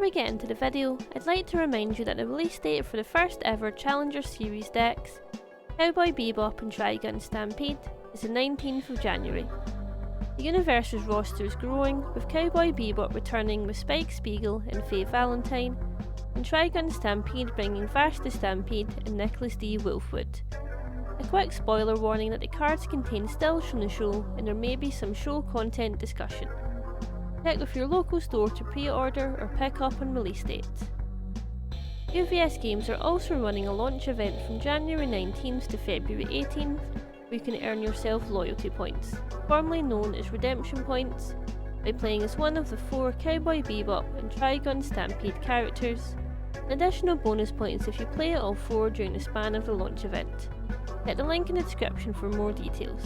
we get into the video, I'd like to remind you that the release date for the first ever Challenger Series decks, Cowboy Bebop and Trigun Stampede, is the 19th of January. The UniVersus roster is growing, with Cowboy Bebop returning with Spike Spiegel and Faye Valentine, and Trigun Stampede bringing Vash the Stampede and Nicholas D. Wolfwood. A quick spoiler warning that the cards contain stills from the show and there may be some show content discussion. Check with your local store to pre-order or pick up on release date. UVS Games are also running a launch event from January 19th to February 18th where you can earn yourself loyalty points, formerly known as redemption points, by playing as one of the 4 Cowboy Bebop and Trigun Stampede characters, and additional bonus points if you play all 4 during the span of the launch event. Hit the link in the description for more details.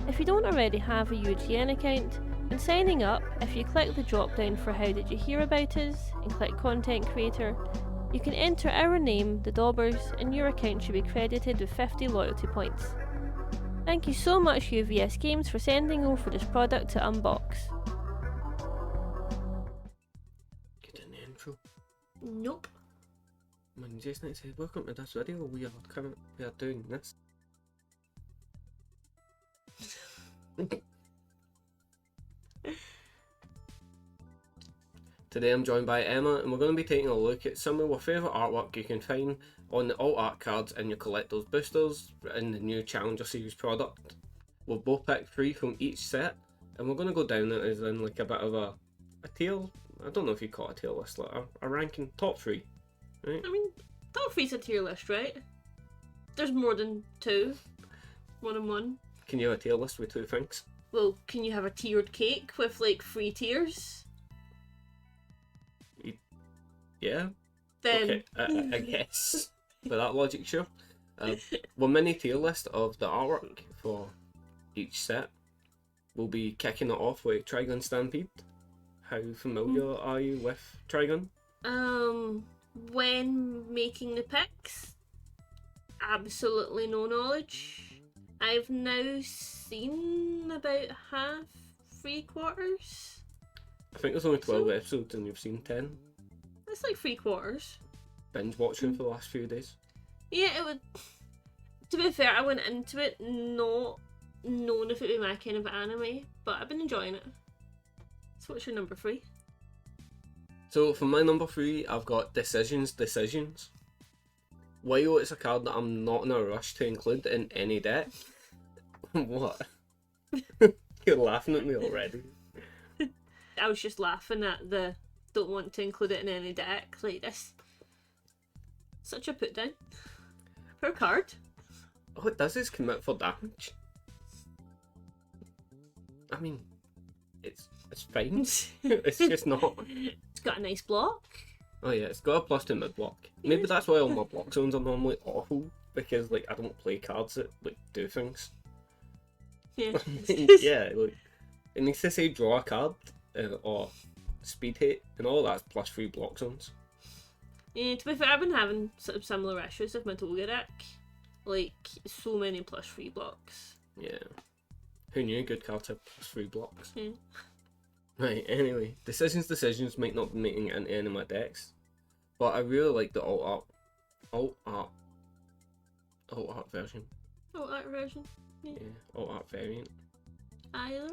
If you don't already have a UGN account, when signing up, if you click the drop down for How Did You Hear About Us and click Content Creator, you can enter our name, the Daubers, and your account should be credited with 50 loyalty points. Thank you so much UVS Games for sending over this product to unbox. Get an intro. Nope. Man, just need to say welcome to this video. We are doing this. Today I'm joined by Emma and we're going to be taking a look at some of our favourite artwork you can find on the alt art cards in your collector's boosters in the new Challenger Series product. We've both picked 3 from each set and we're going to go down it as in like a bit of a tier, I don't know if you call it a tier list, like a ranking, top 3. Right? I mean, top 3's a tier list, right? There's more than 2. More than 1. Can you have a tier list with 2 things? Well, can you have a tiered cake with like 3 tiers? Yeah. Then Okay, I guess. By that logic, sure. We're mini tier list of the artwork for each set. We'll be kicking it off with Trigun Stampede. How familiar are you with Trigun? When making the picks, absolutely no knowledge. I've now seen about half, 3/4. I think there's only 12 episodes and you've seen 10. It's like 3/4. Binge watching for the last few days. Yeah, it would. To be fair, I went into it not knowing if it would be my kind of anime, but I've been enjoying it. So what's your number 3? So for my number 3, I've got Decisions. While it's a card that I'm not in a rush to include in any deck. What? You're laughing at me already. I was just laughing at the don't want to include it in any deck like this. Such a put down. Per card. All it does is commit for damage. I mean, it's fine. It's just not. It's got a nice block. Oh yeah, it's got a +2 mid block. Maybe that's why all my block zones are normally awful, because like I don't play cards that like do things. Yeah. Yeah, like it needs to say draw a card or speed hit and all that's +3 block zones. Yeah, to be fair, I've been having sort of similar issues with my Toga deck. Like, so many +3 blocks. Yeah. Who knew good cards have +3 blocks? Yeah. Right, anyway. Decisions might not be making it into any of my decks. But I really like the alt art version. Alt art version? Yeah, alt art variant. I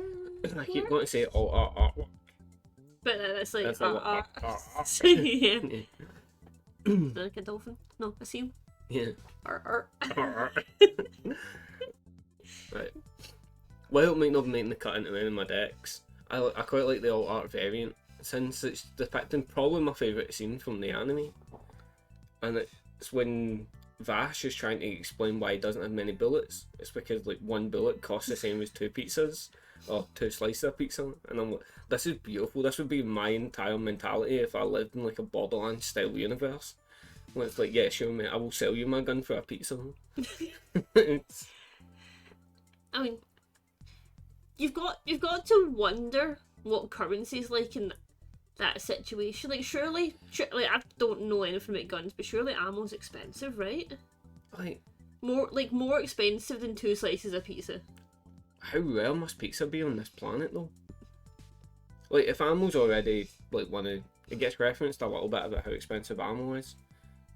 keep wanting to say alt art artwork. But that's like That's art. yeah. Like a dolphin? No, a seal? Yeah. Art. Right. While it might not be making the cut into any of my decks, I quite like the alt art variant, since it's depicting probably my favourite scene from the anime. And it's when Vash is trying to explain why he doesn't have many bullets. It's because like 1 bullet costs the same as 2 pizzas, or 2 slices of pizza. And I'm like, this is beautiful. This would be my entire mentality if I lived in like a Borderlands style universe. When it's like, yeah, sure mate, I will sell you my gun for a pizza. I mean, you've got to wonder what currency's like in that situation. Like, surely, like, I don't know anything about guns, but surely ammo's expensive, right? Like, more expensive than 2 slices of pizza. How rare must pizza be on this planet though? Like, if ammo's already like one of it gets referenced a little bit about how expensive ammo is.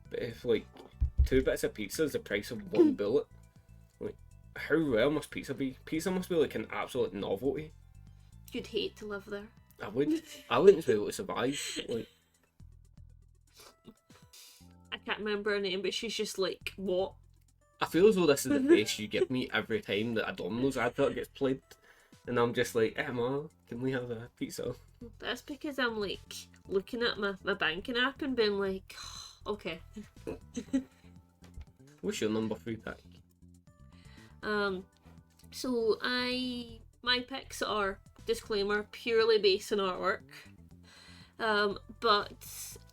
But if like 2 bits of pizza is the price of 1 bullet, like how rare must pizza be? Pizza must be like an absolute novelty. You'd hate to live there. I wouldn't be able to survive. Like, I can't remember her name, but she's just like, what? I feel as though this is the face you give me every time that a Domino's advert gets played, and I'm just like, Emma, can we have a pizza? That's because I'm like looking at my banking app and being like, okay. What's your number 3 pick? So my picks are, disclaimer, purely based on artwork. But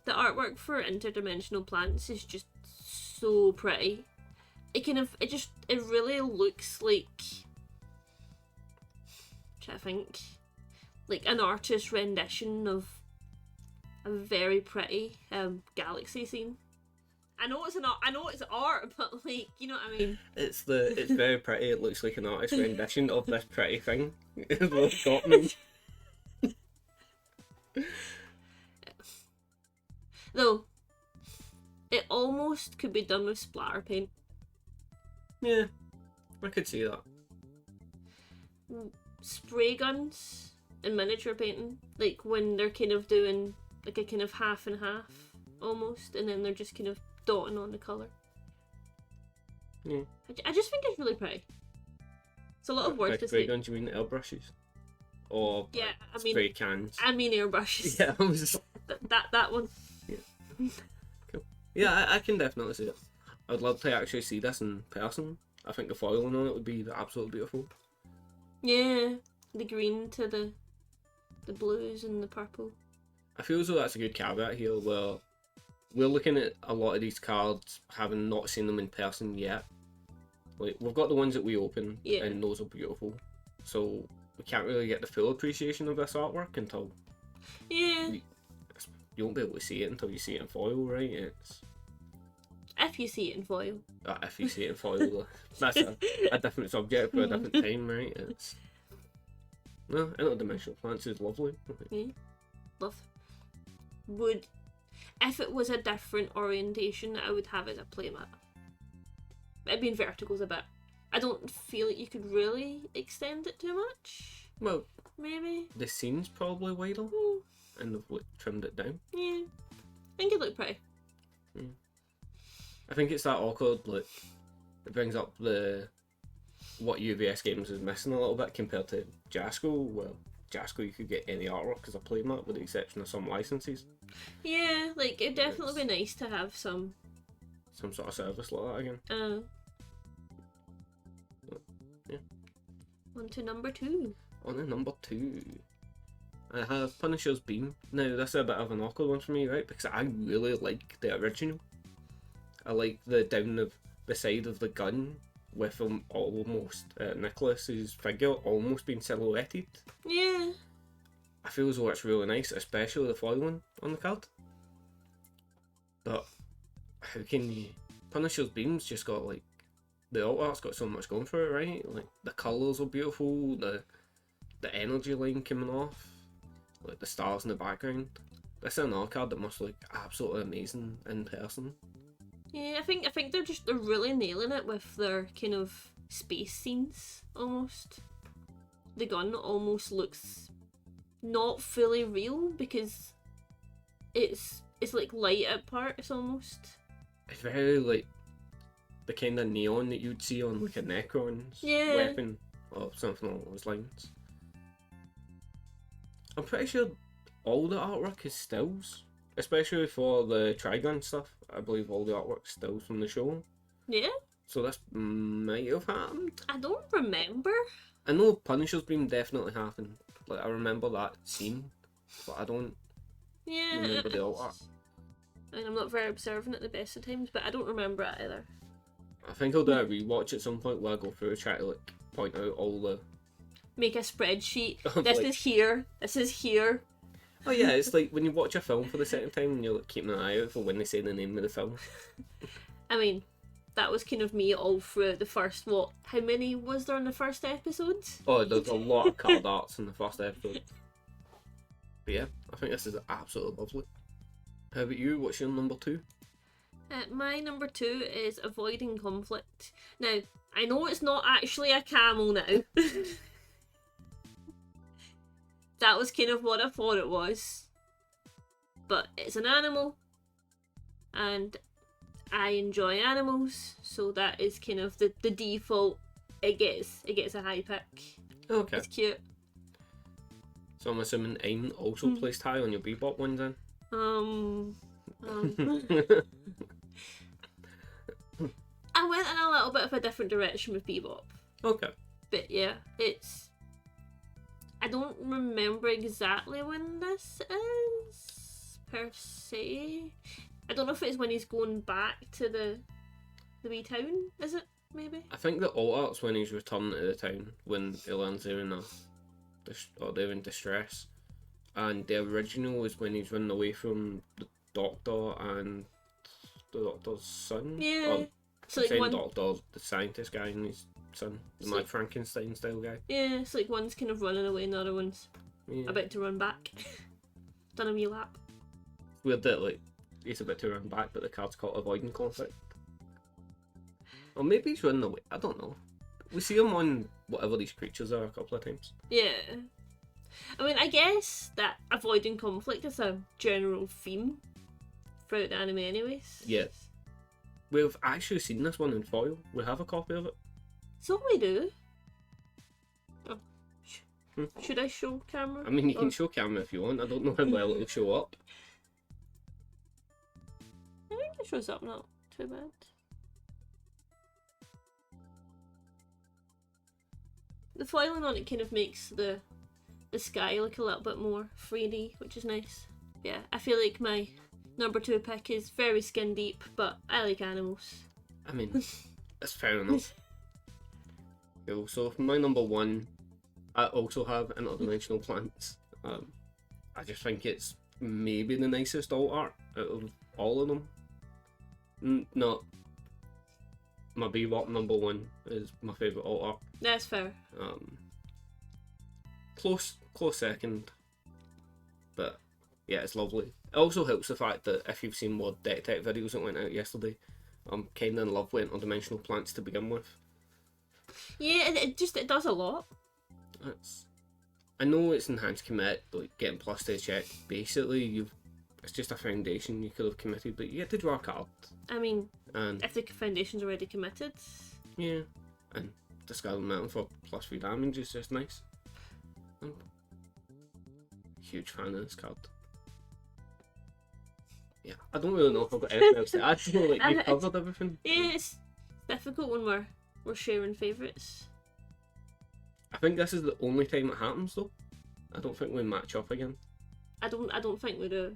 the artwork for Interdimensional Plants is just so pretty. It really looks like, I think, like an artist's rendition of a very pretty galaxy scene. I know it's art, but like, you know what I mean. It's very pretty. It looks like an artist's rendition of this pretty thing. Is what got me. Though, it almost could be done with splatter paint. Yeah, I could see that. Spray guns and miniature painting, like when they're kind of doing like a kind of half and half almost, and then they're just kind of dotting on the colour. Yeah. I just think it's really pretty. It's a lot of work to spray say. guns, you mean airbrushes? Or Yeah, I spray mean cans? I mean airbrushes. Yeah, I was just... that one. Yeah. Cool. Yeah, I can definitely see it. I'd love to actually see this in person. I think the foiling on it would be absolutely beautiful. Yeah, the green to the blues and the purple. I feel as though that's a good caveat here, where we're looking at a lot of these cards having not seen them in person yet. Like, we've got the ones that we open, Yeah. and those are beautiful. So we can't really get the full appreciation of this artwork until Yeah. you won't be able to see it until you see it in foil, right? It's If you see it in foil. if you see it in foil, that's a different subject for a different time, right? It's no, Interdimensional Plants is lovely. Yeah. Love. If it was a different orientation, I would have it as a playmat. It'd be in verticals a bit. I don't feel like you could really extend it too much. Well, maybe. the scene's probably wider, and they've trimmed it down. Yeah. I think it'd look pretty. I think it's that awkward, like, it brings up what UVS games is missing a little bit compared to Jasco. Well, Jasco you could get any artwork as a playmat with the exception of some licenses. Yeah, like it'd definitely be nice to have some sort of service like that again. Yeah. On to number 2. On to number 2. I have Punisher's Beam. Now this is a bit of an awkward one for me, right? Because I really like the original. I like the down of the side of the gun with him almost Nicholas's figure almost being silhouetted. Yeah. I feel as though it's really nice, especially the foiling on the card. But how can you... Punisher's Beam's just got like... The alt art's got so much going for it, right? Like the colours are beautiful, the energy line coming off, like the stars in the background. This is an art card that must look absolutely amazing in person. Yeah, I think they're really nailing it with their kind of space scenes almost. The gun almost looks not fully real because it's like light at parts almost. It's very like the kind of neon that you'd see on like a Necron's weapon or something along those lines. I'm pretty sure all the artwork is stills, especially for the Trigun stuff. I believe all the artwork's stills from the show. Yeah? So this might have happened. I don't remember. I know Punisher's Beam definitely happened. Like I remember that scene, but I don't remember the alt art. I mean, I'm not very observant at the best of times, but I don't remember it either. I think I'll do a rewatch at some point where I go through and try to like point out all the... Make a spreadsheet. Of, This like- is here. This is here. Oh yeah, it's like when you watch a film for the second time and you're like keeping an eye out for when they say the name of the film. I mean, that was kind of me all through the first, how many was there in the first episode? Oh, there's a lot of card arts in the first episode. But yeah, I think this is absolutely lovely. How about you? What's your number 2? My number 2 is avoiding conflict. Now, I know it's not actually a camel now. That was kind of what I thought it was. But it's an animal, and I enjoy animals, so that is kind of the default. It gets a high pick. Okay. It's cute. So I'm assuming I'm also placed high on your Bebop one then? I went in a little bit of a different direction with Bebop. Okay. But yeah, it's... I don't remember exactly when this is, per se. I don't know if it's when he's going back to the wee town, is it, maybe? I think the alt art's when he's returning to the town, when he learns they're in they're in distress. And the original is when he's running away from the doctor and the doctor's son. Yeah. Or, So I'm like saying one... doctor, the scientist guy and his son, the So- Mad Frankenstein style guy. Yeah, it's like one's kind of running away and the other one's Yeah. about to run back. Done a wee lap. Weird that like he's about to run back, but the card's called avoiding conflict. Or maybe he's running away. I don't know. We see him on whatever these creatures are a couple of times. Yeah. I mean, I guess that avoiding conflict is a general theme throughout the anime anyways. Yeah. We've actually seen this one in foil. We have a copy of it. So we do. Oh. Hmm. Should I show camera? I mean, you Or- can show camera if you want. I don't know how well it'll show up. I think it shows up not too bad. The foiling on it kind of makes the sky look a little bit more 3D, which is nice. Yeah, I feel like my number 2 pick is very skin deep, but I like animals. I mean, that's fair enough. Cool. So for my number 1, I also have interdimensional plants. I just think it's maybe the nicest alt art out of all of them. Not my Bebop number 1 is my favourite alt art. That's fair. Close second, but yeah, it's lovely. It also helps the fact that if you've seen more deck tech videos that went out yesterday, I'm kind of in love with interdimensional plants to begin with. Yeah, it does a lot. I know it's enhanced commit, like getting plus to a check. Basically, it's just a foundation you could have committed, but you get to draw a card. I mean, And if the foundation's already committed. yeah, and discarding that for +3 damage is just nice. I'm huge fan of this card. Yeah, I don't really know if I've got anything else to add. I feel like And you've covered everything. Yeah, it's difficult when we're sharing favourites. I think this is the only time it happens though. I don't think we match up again. I don't think we do.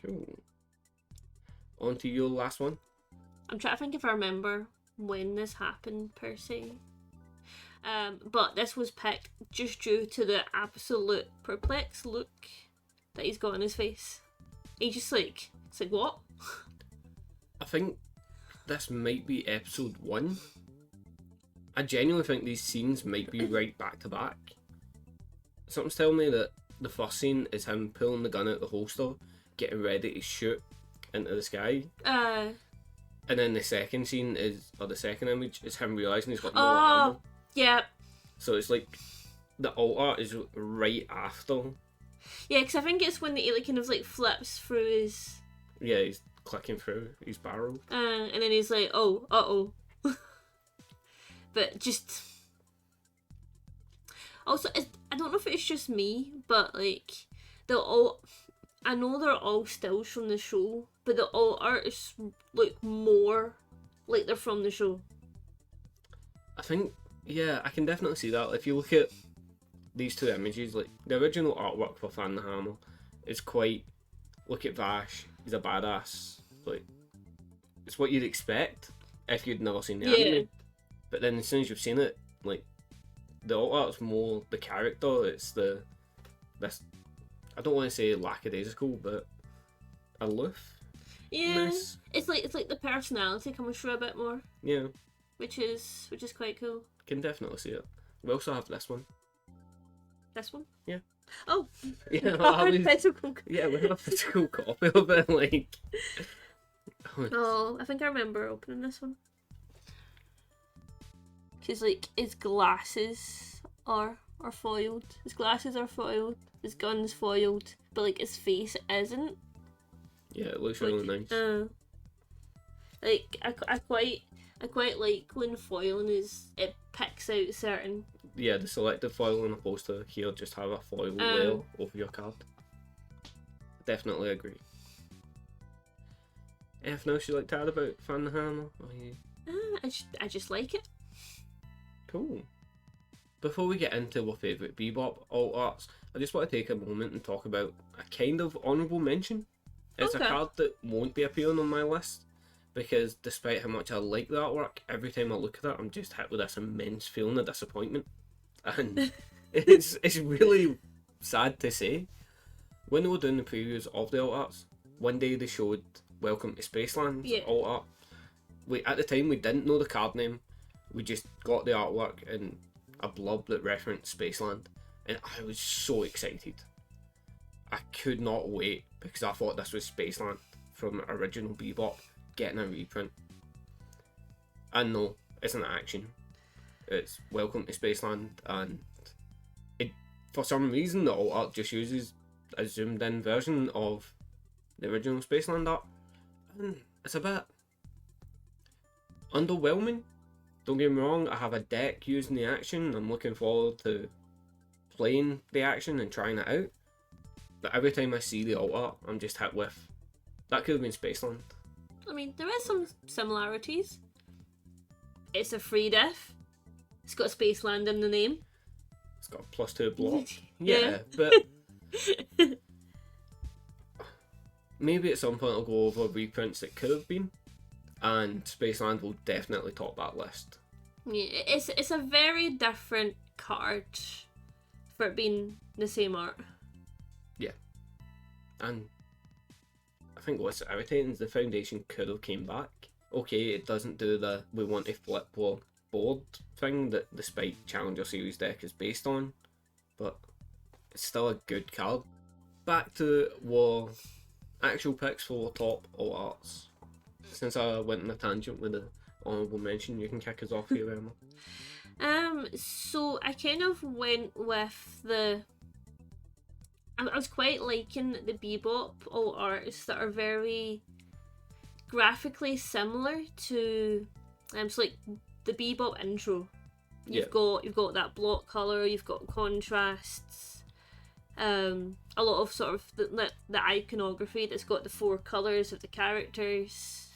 Cool. On to your last one. I'm trying to think if I remember when this happened per se. But this was picked just due to the absolute perplexed look that he's got on his face. He's just like, it's like, what? I think this might be episode 1. I genuinely think these scenes might be right back to back. Something's telling me that the first scene is him pulling the gun out the holster, getting ready to shoot into the sky. And then the second scene or the second image is him realising he's got no ammo. Yeah. So it's like the alt art is right after. Yeah, because I think it's when he like kind of like flips through his... Yeah, he's clicking through his barrel. and then he's like, oh, uh-oh. But just... Also, I don't know if it's just me, but like, I know they're all stills from the show, but the alt art is look more like they're from the show. I think, yeah, I can definitely see that. If you look at these two images, like the original artwork for Fan the Hammer is quite, look at Vash, he's a badass. Like, it's what you'd expect if you'd never seen the anime. But then as soon as you've seen it, like, the alt art's more the character, it's this, I don't want to say lackadaisical, but aloof. Yeah, it's like the personality coming through a bit more. Yeah. Which is quite cool. Can definitely see it. We also have this one. This one? Yeah. Oh, Yeah, hard physical. yeah, we have a physical copy of it, like... Oh, I think I remember opening this one. Because, like, his glasses are foiled. His glasses are foiled. His gun's foiled. But, like, his face isn't. Yeah, it looks really nice. Like, I quite like when foiling it picks out certain... Yeah, the selective foiling opposed to here just have a foil layer over your card. Definitely agree. Anything else you like to add about Fan the Hammer? I just like it. Cool. Before we get into our favourite Bebop alt arts, I just want to take a moment and talk about a kind of honourable mention. It's a card that won't be appearing on my list because despite how much I like the artwork, every time I look at it, I'm just hit with this immense feeling of disappointment. And it's really sad to say. When they were doing the previews of the alt arts, one day they showed Welcome to Spaceland's alt art. At the time we didn't know the card name, we just got the artwork and a blurb that referenced Spaceland, and I was so excited. I could not wait because I thought this was Spaceland from original Bebop getting a reprint. And no, it's an action. It's Welcome to Spaceland, and for some reason the alt art just uses a zoomed in version of the original Spaceland art, and it's a bit underwhelming. Don't get me wrong, I have a deck using the action. I'm looking forward to playing the action and trying it out. But every time I see the alt art, I'm just hit with, that could have been Spaceland. I mean, there is some similarities. It's a free diff. It's got Spaceland in the name. It's got a +2 block. Yeah. But maybe at some point I'll go over reprints that could have been, and Spaceland will definitely top that list. Yeah, it's a very different card for it being the same art. Yeah. And I think what's irritating is the Foundation could have came back. Okay, it doesn't do the we want to flip our board thing that the Spike Challenger Series deck is based on, but it's still a good card. Back to our actual picks for our top all arts. Since I went on a tangent with the honourable mention, you can kick us off here, Emma. So I kind of went with the... I was quite liking the Bebop alt arts that are very graphically similar to... so like the Bebop intro. You've got that block colour, you've got contrasts, a lot of sort of the iconography that's got the 4 colours of the characters.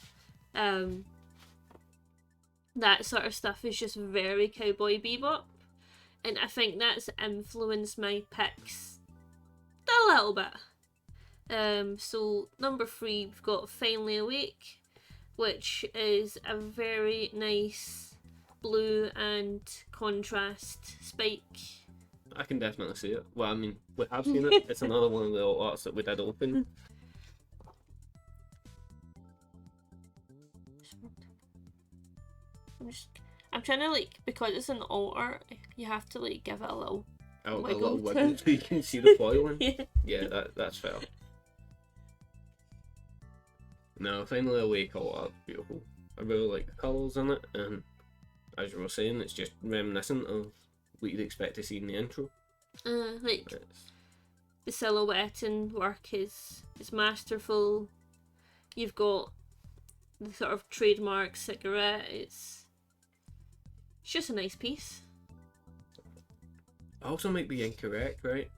That sort of stuff is just very Cowboy Bebop, and I think that's influenced my picks a little bit. So number 3 we've got Finally Awake, which is a very nice blue and contrast Spike. I can definitely see it. Well, I mean, we have seen it. It's another one of the alt arts that we did open. I'm trying to, like, because it's an alt art, you have to, like, give it a little wiggle. A wiggle little wiggle so you can see the foiling. Yeah, that's fair. No, Finally Awake alt art, beautiful. I really like the colours in it, and as you were saying, it's just reminiscent of what you'd expect to see in the intro. The silhouetting work is masterful. You've got the sort of trademark cigarette. It's just a nice piece. I also might be incorrect, right?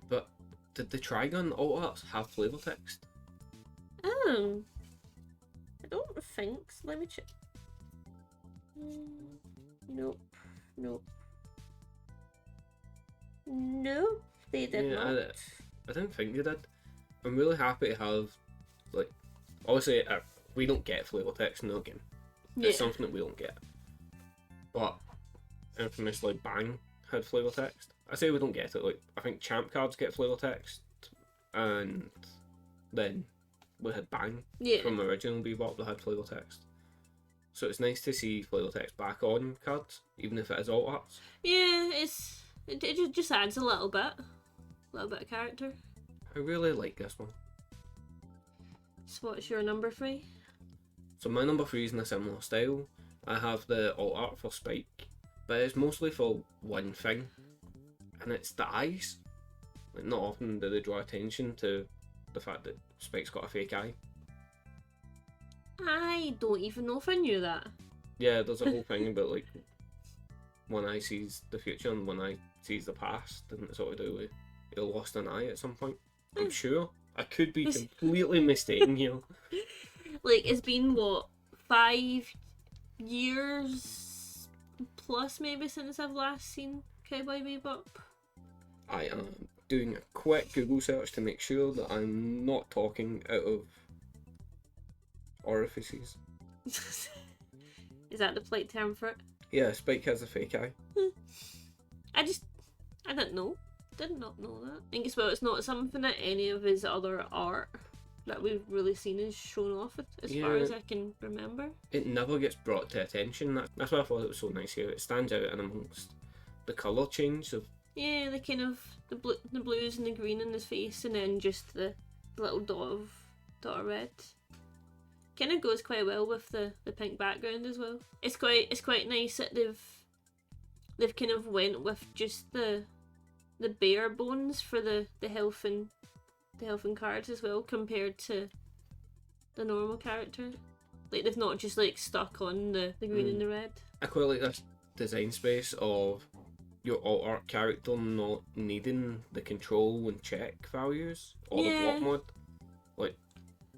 But did the Trigun alt arts have flavour text? I don't think so. Let me check. Nope. Nope, they did not. I didn't think they did. I'm really happy to have, like, obviously we don't get flavor text in the game. It's something that we don't get. But infamously, Bang had flavor text. I say we don't get it. Like, I think champ cards get flavor text, and then we had Bang from original Bebop that had flavor text. So it's nice to see flavor text back on cards, even if it is alt arts. Yeah, It just adds a little bit of character. I really like this one. So what's your number 3? So my number 3 is in a similar style. I have the alt art for Spike, but it's mostly for one thing, and it's the eyes. Like, not often do they draw attention to the fact that Spike's got a fake eye. I don't even know if I knew that. Yeah, there's a whole thing about like one eye sees the future and one eye sees the past, and it's all to do with he lost an eye at some point. I'm sure. I could be completely mistaken here. Like, it's been, what, 5 years plus maybe since I've last seen Cowboy Bebop? I am doing a quick Google search to make sure that I'm not talking out of orifices. Is that the polite term for it? Yeah, Spike has a fake eye. I didn't know. Did not know that. I think as well, it's not something that any of his other art that we've really seen is shown off as far as I can remember. It never gets brought to attention. That's why I thought it was so nice here. It stands out in amongst the colour change of... Yeah, the kind of the blues and the green in his face, and then just the little dot of red. Kind of goes quite well with the pink background as well. It's quite nice that they've kind of went with just the bare bones for the health and cards as well, compared to the normal character. Like, they've not just like stuck on the green and the red. I quite like this design space of your alt art character not needing the control and check values or the block mod. Like,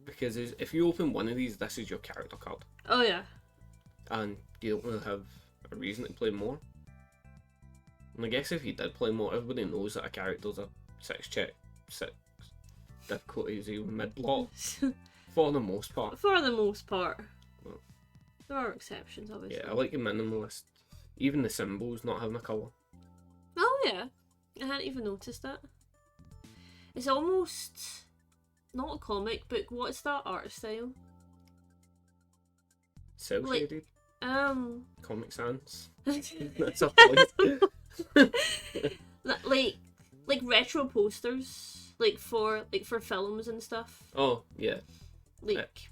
because if you open one of these, this is your character card. Oh yeah. And you don't really have a reason to play more. And I guess if you did play more, everybody knows that a character's a 6 check, 6 difficulty 0 mid block. For the most part. For the most part. Well, there are exceptions, obviously. Yeah, I like the minimalist. Even the symbols not having a colour. Oh yeah. I hadn't even noticed that. It's almost not a comic book. What's that art style? Cell shaded? Comic Sans. That's a point. like retro posters, like for films and stuff. Oh yeah. Like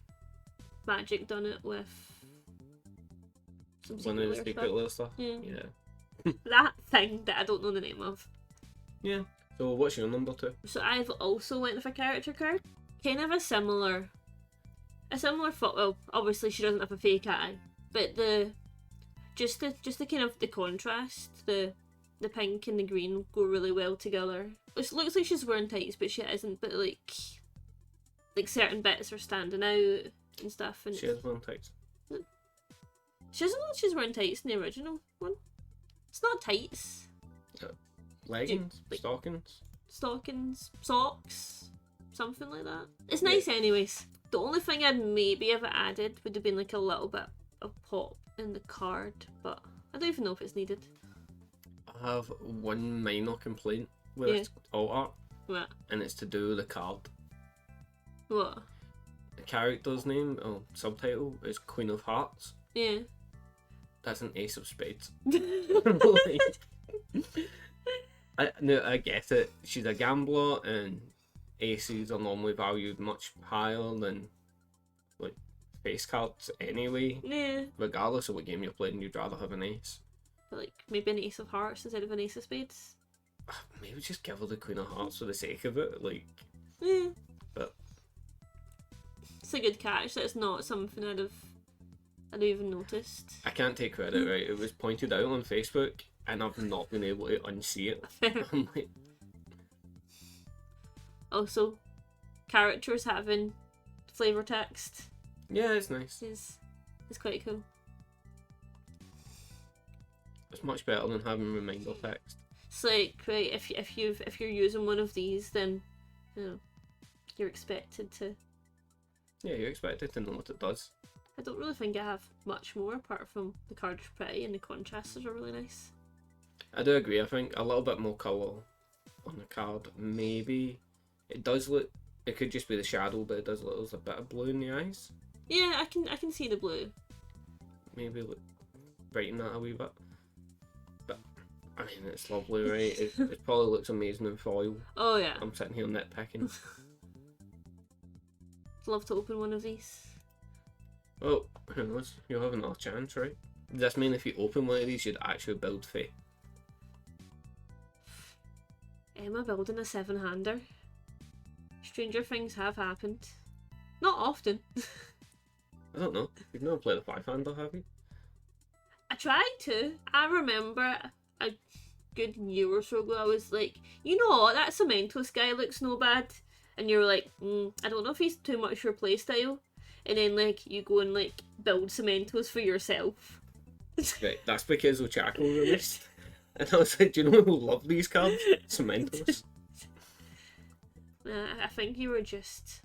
Magic done it with some one of the secret little stuff. Yeah. That thing that I don't know the name of. Yeah. So what's your number 2? So I've also went with a character card. Kind of a similar thought. Well, obviously she doesn't have a fake eye, but the kind of the contrast, the pink and the green go really well together. It looks like she's wearing tights, but she isn't. But like certain bits are standing out and stuff. And she is wearing tights. She doesn't look like she's wearing tights in the original one. It's not tights. Leggings, stockings, socks, something like that. It's nice anyways. The only thing I'd maybe have added would have been like a little bit of pop in the card, but I don't even know if it's needed. I have one minor complaint with alt art. What? And it's to do with the card. What? The character's name, subtitle, is Queen of Hearts. Yeah. That's an Ace of Spades. I get it. She's a gambler, and aces are normally valued much higher than like face cards anyway. Yeah. Regardless of what game you're playing, you'd rather have an ace. But like maybe an Ace of Hearts instead of an Ace of Spades. Maybe just give her the Queen of Hearts for the sake of it, like. Yeah. But it's a good catch. That's not something I'd even noticed. I can't take credit, right? It was pointed out on Facebook, and I've not been able to unsee it. I'm like... Also, characters having flavor text. Yeah, it's nice. Is quite cool. It's much better than having reminder text. It's like, right, if you're using one of these, then you're expected to. Yeah, you're expected to know what it does. I don't really think I have much more apart from the card's pretty and the contrasts are really nice. I do agree. I think a little bit more colour on the card. Maybe it does look. It could just be the shadow, but it does look there's a bit of blue in the eyes. Yeah, I can see the blue. Maybe brighten that a wee bit. But I mean, it's lovely, right? It probably looks amazing in foil. Oh yeah. I'm sitting here nitpicking. I'd love to open one of these. Oh, who knows? You'll have another chance, right? Does this mean if you open one of these, you'd actually build Fae? Am I building a 7-hander? Stranger things have happened. Not often. I don't know. You've never played a 5-hander, have you? I tried to. I remember a good year or so ago, I was like, you know what, that Cementos guy looks no bad. And you were like, I don't know if he's too much your playstyle. And then, like, you go and, like, build Cementos for yourself. Right, that's because Ochako released. And I was like, do you know who love these cards? Cementos. I think you were just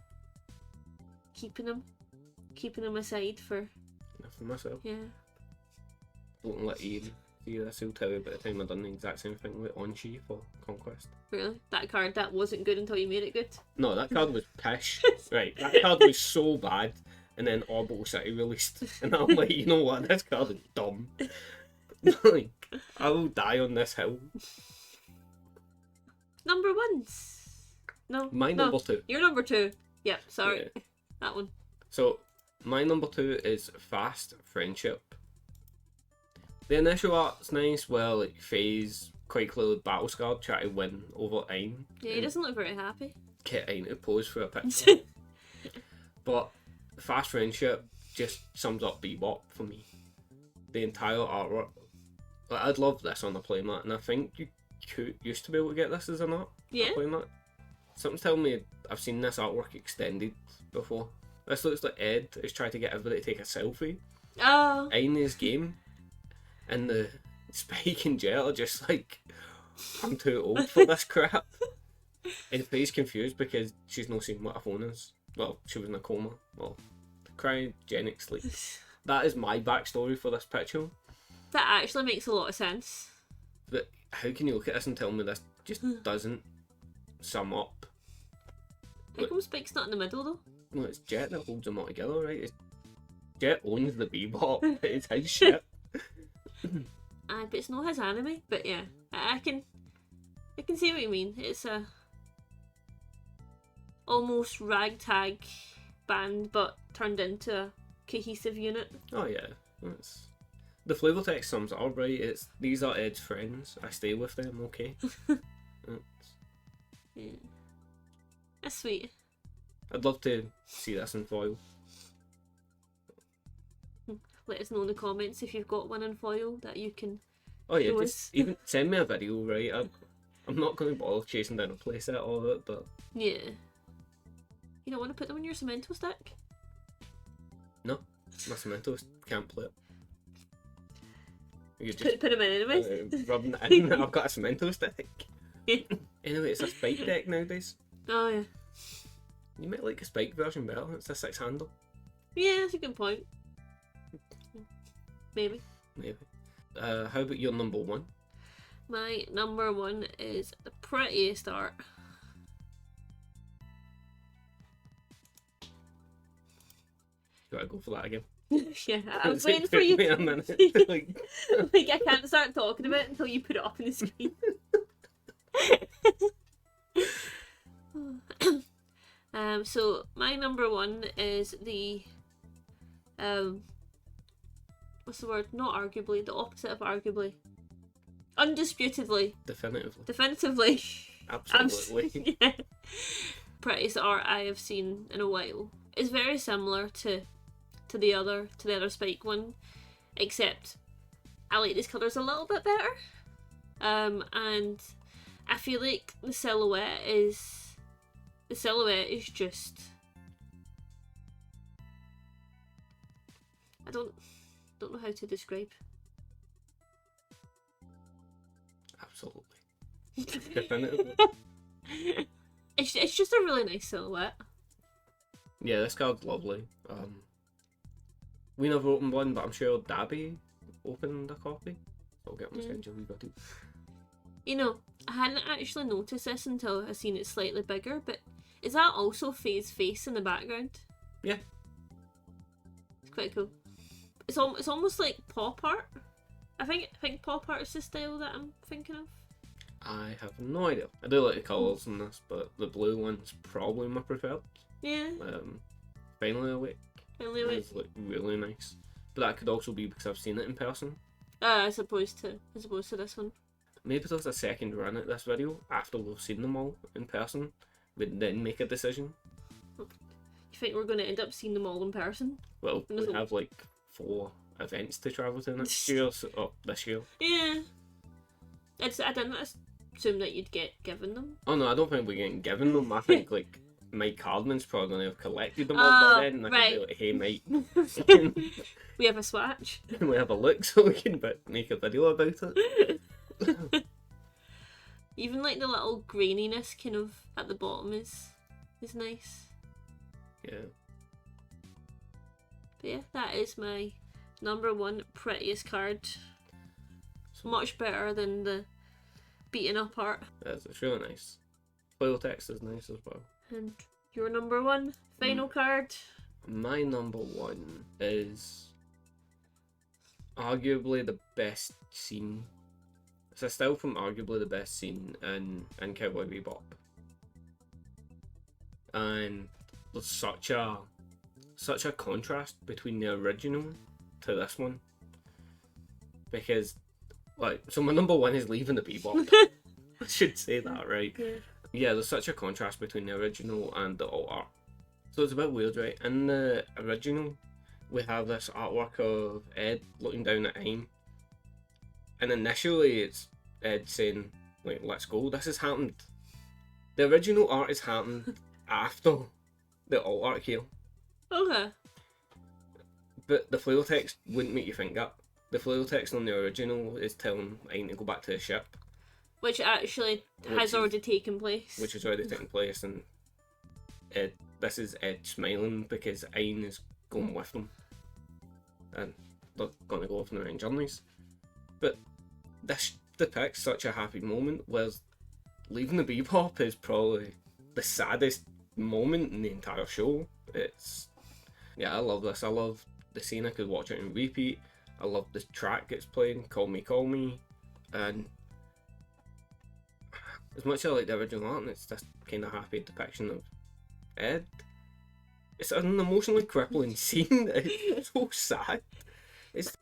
keeping them aside for... Enough for myself. Yeah. Don't let Ian see this, he'll tell you by the time I've done the exact same thing with Onshi for Conquest. Really? That card, that wasn't good until you made it good? No, that card was pish. Right, that card was so bad, and then Orbital City released. And I'm like, you know what, this card is dumb. Like, I will die on this hill. Number ones. No. My no, number 2. Your number 2. Yep, sorry. Yeah. That one. So, my number 2 is Fast Friendship. The initial art's nice, where like Faye's quite clearly battle scarred, trying to win over Ayn. Yeah, he doesn't look very happy. Get Ayn to pose for a picture. But Fast Friendship just sums up Bebop for me. The entire artwork. Like, I'd love this on a playmat, and I think you used to be able to get this as an art. Yeah. A playmat. Something's telling me I've seen this artwork extended before. This looks like Ed is trying to get everybody to take a selfie. Oh. In his game, and the Spike and Jet are just like, I'm too old for this crap. And Faye's confused because she's not seen what a phone is. Well, she was in a coma. Well, cryogenic sleep. That is my backstory for this picture. That actually makes a lot of sense. But how can you look at this and tell me this just doesn't sum up? How come Spike's not in the middle though? No, it's Jet that holds them all together, right? Jet owns the Bebop. It's his shit. But it's not his anime. But yeah, I can see what you mean. It's a almost ragtag band, but turned into a cohesive unit. Oh yeah, the flavor text sums it up right. It's these are Ed's friends. I stay with them, okay. Yeah. That's sweet. I'd love to see this in foil. Let us know in the comments if you've got one in foil that you can. Oh yeah, show just us. even send me a video, right? I'm not going to bother chasing down a playset of it, but Yeah. You don't want to put them in your Cemento stack? no, my Cementos can't play it. You just Put them in anyway. rubbing it in. I've got a Cemento stick. Anyway, it's a Spike deck nowadays. Oh yeah. You might like a Spike version better. It's a 6-hander. Yeah, that's a good point. Maybe. How about your number 1? My number 1 is the prettiest art. Gotta go for that again. Yeah, I was waiting for you. Wait a minute. Like, Like, I can't start talking about it until you put it up on the screen. So my number 1 is the what's the word? Not arguably, the opposite of arguably. Undisputedly. Definitively. absolutely. Yeah. Prettiest art I have seen in a while. It's very similar to the other Spike one, except I like these colours a little bit better. And I feel like the silhouette is just, I don't know how to describe. Absolutely. Definitively. It's just a really nice silhouette. Yeah, this card's lovely. We never opened one, but I'm sure Dabby opened a copy. I'll get my schedule. We got to. You know, I hadn't actually noticed this until I seen it slightly bigger, but is that also Faye's face in the background? Yeah. It's quite cool. It's almost like pop art, I think pop art is the style that I'm thinking of. I have no idea. I do like the colours in this, but the blue one's probably my preferred. Yeah. Finally Awake. Finally Awake. It's like really nice. But that could also be because I've seen it in person. As opposed to this one. Maybe there's a second run at this video after we've seen them all in person. We'd then make a decision. You think we're going to end up seeing them all in person? Well, we have like 4 events to travel to next year, this year. Yeah. I didn't assume that you'd get given them. Oh no, I don't think we're getting given them. I think like Mike Hardman's probably going to have collected them all by then. And I right. can be like, hey Mike. We have a swatch. We have a look so we can make a video about it. Even like the little graininess kind of at the bottom is nice. Yeah. But yeah, that is my number 1 prettiest card. Much better than the beaten up art. It's really nice. Flail text is nice as well. And your number 1 final card? My number 1 is arguably the best scene. It's a still from arguably the best scene in Cowboy Bebop. And there's such a contrast between the original to this one. Because so my number 1 is Leaving the Bebop. I should say that, right? Yeah, there's such a contrast between the original and the alt art. So it's a bit weird, right? In the original, we have this artwork of Ed looking down at Aim. And initially it's Ed saying, like, let's go. This has happened. The original art has happened after the alt art here. Okay. But the flail text wouldn't make you think that. The flail text on the original is telling Aim to go back to the ship. Which actually has already taken place. Which has already taken place, and this is Ed smiling because Ain is going with them. And they're going to go off on their own journeys. But this depicts such a happy moment, whereas Leaving the Bebop is probably the saddest moment in the entire show. I love this. I love the scene. I could watch it in repeat. I love the track it's playing, Call Me, Call Me. And as much as I like the original art, and it's this kind of happy depiction of Ed, it's an emotionally crippling scene. It's so sad. It's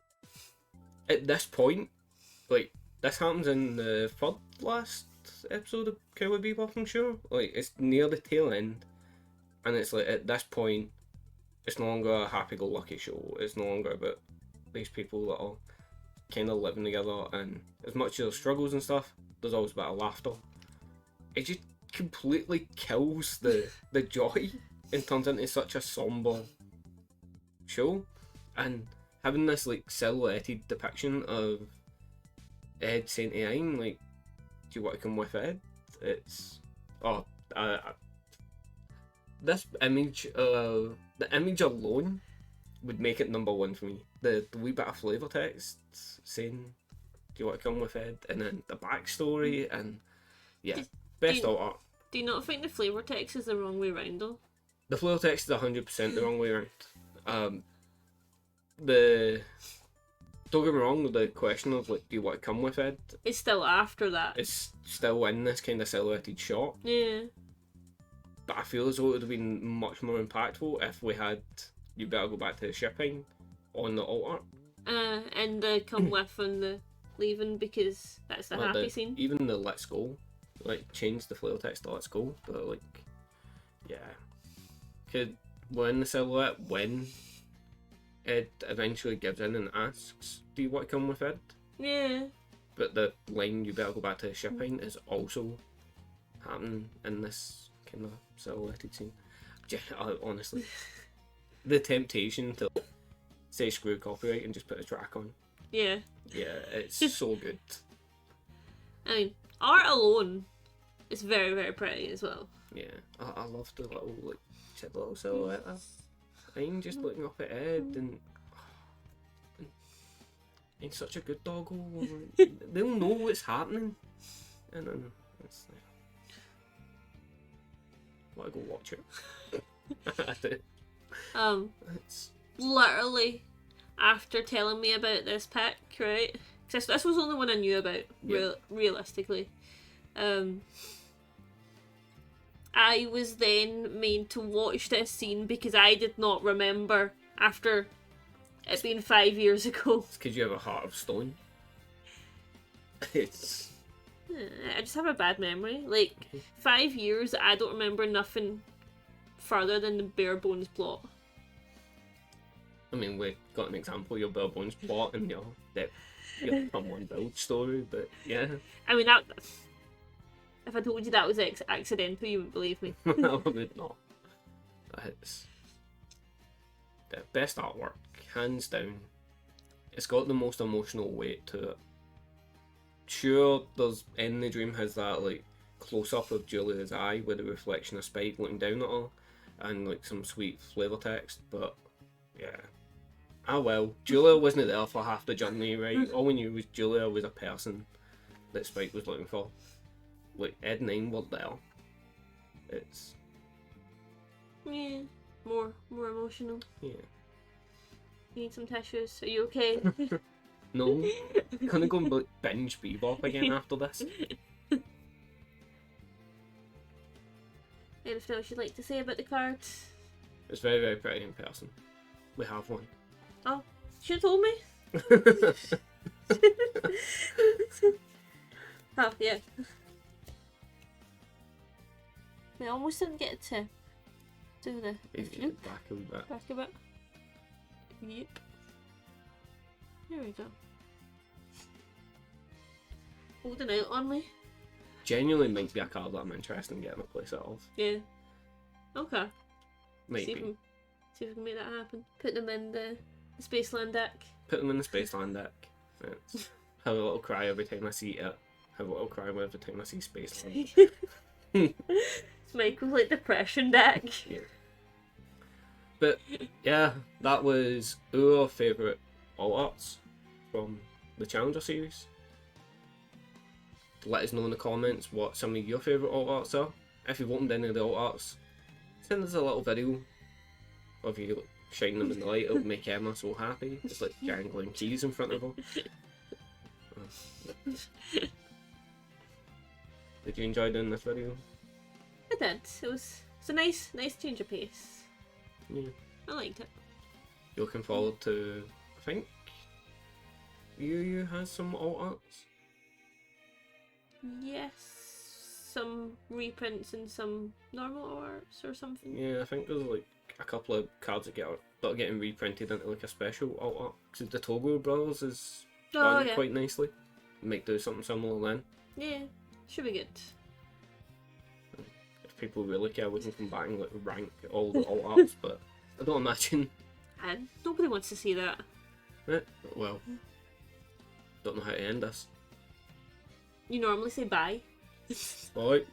at this point, like, this happens in the 3rd last episode of Cowboy Bebop, I'm sure. Like, it's near the tail end, and it's like, at this point, it's no longer a happy-go-lucky show. It's no longer about these people that are kind of living together, and as much as there's struggles and stuff, there's always a bit of laughter. It just completely kills the joy and turns into such a somber show. And having this like silhouetted depiction of Ed saying to Aang, like, do you want to come with Ed? It's this image, the image alone would make it number 1 for me. The wee bit of flavour text saying, do you want to come with Ed? And then the backstory, and yeah, best alt art. Do you not think the flavour text is the wrong way round though? The flavour text is 100% the wrong way around. Don't get me wrong, the question of like, do you want to come with Ed? It's still after that. It's still in this kind of silhouetted shot. Yeah. But I feel as though it would have been much more impactful if we had You Better Go Back to the Shipping on the alt art. And the come with and the leaving, because that's the happy scene. Even the Let's Go, like, change the flail text to Let's Go, but like, yeah. We're in the silhouette when Ed eventually gives in and asks, do you want to come with Ed? Yeah. But the line, You Better Go Back to the Shipping, is also happening in this kind of silhouetted scene. Honestly, the temptation to say screw copyright and just put a track on. Yeah. Yeah, it's so good. I mean, art alone is very, very pretty as well. Yeah, I love the little silhouette of I'm just looking up at Ed, and he's such a good doggo. They'll know what's happening, and then it's like, I want to go watch it. It's literally after telling me about this pic, right? This was the only one I knew about, Yeah. realistically. I was then made to watch this scene because I did not remember after it being 5 years ago. It's because you have a heart of stone. It's... I just have a bad memory. Like, 5 years, I don't remember nothing further than the bare bones plot. I mean, we got an example of your bare bones plot and your from one build story, but yeah. I mean, if I told you that was accidental, you wouldn't believe me. I would not. It's the best artwork, hands down. It's got the most emotional weight to it. Sure, there's In the Dream has that like close up of Julia's eye with the reflection of Spike looking down at her, and like some sweet flavor text, but yeah. Ah well, Julia wasn't there for half the journey, right? All we knew was Julia was a person that Spike was looking for. Like Ed and Ayn were there. It's Yeah, more emotional. yeah. You need some tissues. Are you okay? No, gonna go and binge Bebop again after this. Anything else you'd like to say about the cards? It's very, very pretty in person. We have one. Oh, should have told me. Oh, yeah. We almost didn't get to do the He's fluke. back a wee bit. Back a bit. Yep. There we go. Holding out on me. Genuinely might be a card that I'm interested in getting a place out of. Yeah. Okay. Might See be. if we can make that happen. Put them in the Spaceland deck. Put them in the Spaceland deck. It's, have a little cry every time I see it. Have a little cry every time I see Spaceland. It's Michael's like depression deck. Yeah. But yeah, that was our favourite alt arts from the Challenger series. Let us know in the comments what some of your favourite alt arts are. If you've opened any of the alt arts, send us a little video of you shining them in the light. It'll make Emma so happy. It's like jangling keys in front of her. Did you enjoy doing this video? I did. It's a nice change of pace. Yeah. I liked it. You looking forward to, I think, Yu has some alt arts? Yes, some reprints and some normal arts or something. Yeah, I think there's like a couple of cards that are getting reprinted into like a special alt art. Because the Togo Brothers is done yeah. quite nicely. Might do something similar then. Yeah, should be good. If people really care, we can come back and like rank all the alt arts, but I don't imagine. And nobody wants to see that. Well, don't know how to end this. You normally say bye. Alright.